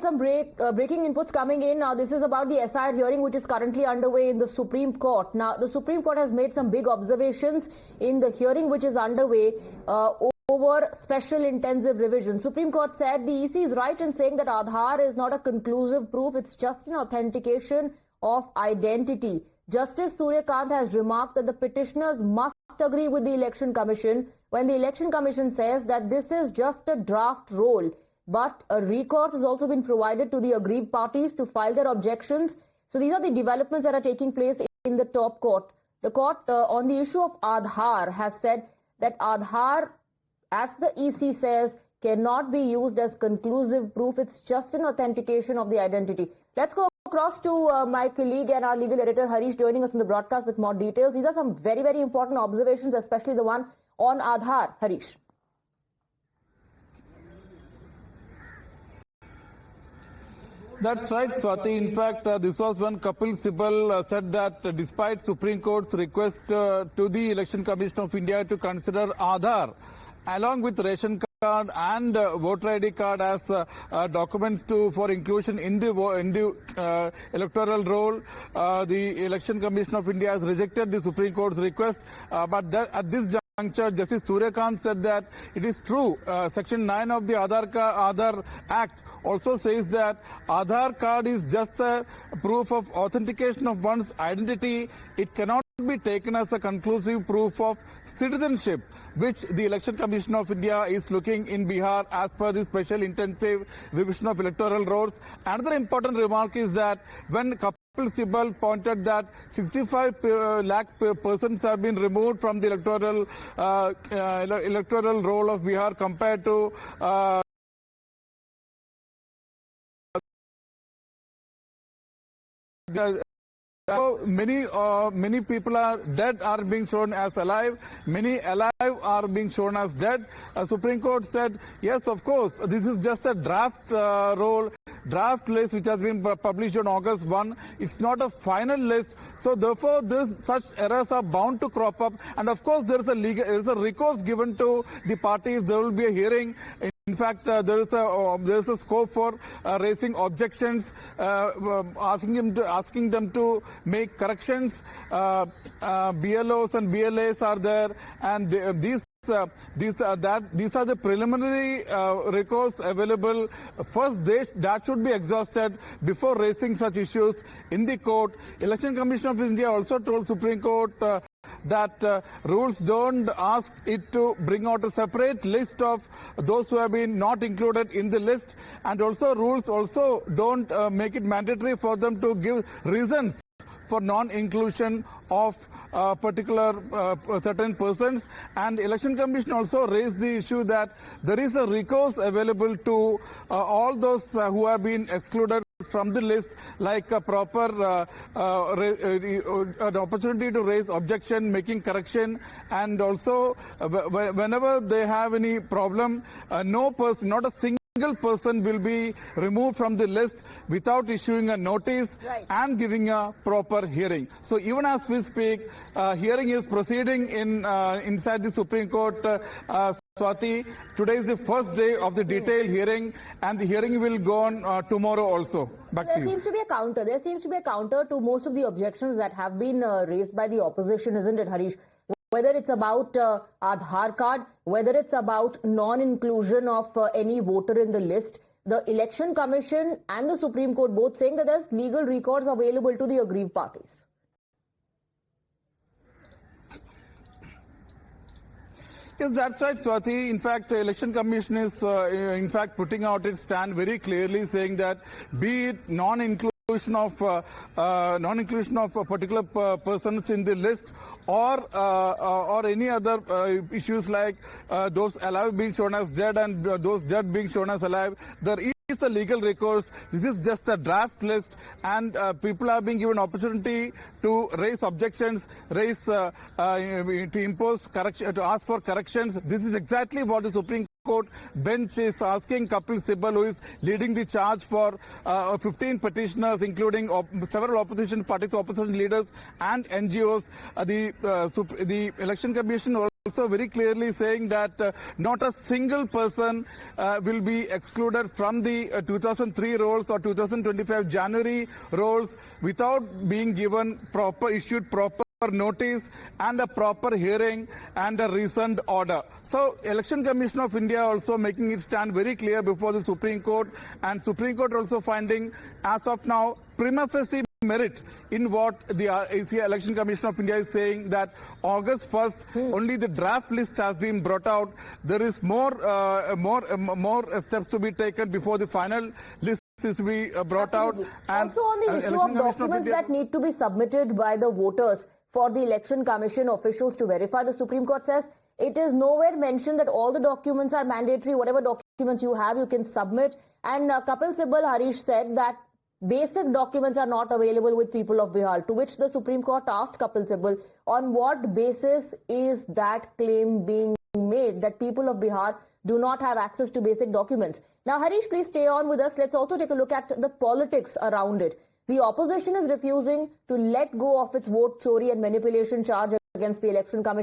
get some breaking inputs coming in. Now, this is about the S.I.R hearing, which is currently underway in the Supreme Court. Now, the Supreme Court has made some big observations in the hearing, which is underway over special intensive revision. Supreme Court said the EC is right in saying that Aadhaar is not a conclusive proof. It's just an authentication of identity. Justice Suryakant has remarked that the petitioners must agree with the Election Commission when the Election Commission says that this is just a draft roll. But a recourse has also been provided to the aggrieved parties to file their objections. So these are the developments that are taking place in the top court. The court on the issue of Aadhaar has said that Aadhaar, as the EC says, cannot be used as conclusive proof. It's just an authentication of the identity. Let's go across to my colleague and our legal editor Harish joining us on the broadcast with more details. These are some very, very important observations, especially the one on Aadhaar. Harish. That's right, Swati. In fact, this was when Kapil Sibal said that despite Supreme Court's request to the Election Commission of India to consider Aadhaar along with ration card and voter ID card as documents for inclusion in the electoral roll, the Election Commission of India has rejected the Supreme Court's request. But at this Justice Suryakant said that it is true. Section 9 of the Aadhaar Act also says that Aadhaar card is just a proof of authentication of one's identity. It cannot be taken as a conclusive proof of citizenship, which the Election Commission of India is looking in Bihar as per the special intensive revision of electoral rolls. Another important remark is that when Kapil Sibal pointed that 65 lakh persons have been removed from the electoral roll of Bihar compared to many people are dead are being shown as alive, many alive are being shown as dead. Supreme Court said, yes, of course, this is just a draft draft list which has been published on August 1. It's not a final list. So therefore, such errors are bound to crop up. And of course, there is a recourse given to the parties. There will be a hearing. In fact, there is a scope for raising objections, asking them to make corrections. BLOs and BLAs are there, and these are the preliminary recourse available. First, that should be exhausted before raising such issues in the court. Election Commission of India also told Supreme Court that rules don't ask it to bring out a separate list of those who have been not included in the list, and also rules also don't make it mandatory for them to give reasons for non-inclusion of particular certain persons. And Election Commission also raised the issue that there is a recourse available to all those who have been excluded from the list, like a proper an opportunity to raise objection, making correction, and also whenever they have any problem, no person, not a single person will be removed from the list without issuing a notice and giving a proper hearing. So even as we speak, hearing is proceeding inside the Supreme Court. Swati, today is the first day of the detailed hearing, and the hearing will go on tomorrow also. Back to you. There seems to be a counter to most of the objections that have been raised by the opposition, isn't it, Harish? Whether it's about Aadhaar card, whether it's about non-inclusion of any voter in the list, the Election Commission and the Supreme Court both saying that there's legal recourse available to the aggrieved parties. Yes, that's right, Swati. In fact, the Election Commission is in fact putting out its stand very clearly, saying that be it non-inclusion of particular persons in the list, or any other issues like those alive being shown as dead and those dead being shown as alive, there is a legal recourse. This is just a draft list, and people are being given opportunity to raise objections, to impose correction, to ask for corrections. This is exactly what the Supreme Court bench is asking Kapil Sibal, who is leading the charge for 15 petitioners, including several opposition parties, opposition leaders and NGOs. The Election Commission also very clearly saying that not a single person will be excluded from the 2003 rolls or 2025 January rolls without being given issued proper notice and a proper hearing and a recent order. So Election Commission of India also making it stand very clear before the Supreme Court, and Supreme Court also finding as of now prima facie merit in what the Election Commission of India is saying, that August 1st only the draft list has been brought out. There is more steps to be taken before the final list is to be brought Absolutely. out. And also on the issue of documents that need to be submitted by the voters for the Election Commission officials to verify, the Supreme Court says it is nowhere mentioned that all the documents are mandatory. Whatever documents you have, you can submit. And Kapil, Sibal, Harish said that basic documents are not available with people of Bihar, to which the Supreme Court asked Kapil Sibal, on what basis is that claim being made, that people of Bihar do not have access to basic documents? Now, Harish, please stay on with us. Let's also take a look at the politics around it. The opposition is refusing to let go of its vote chori and manipulation charge against the Election Commission.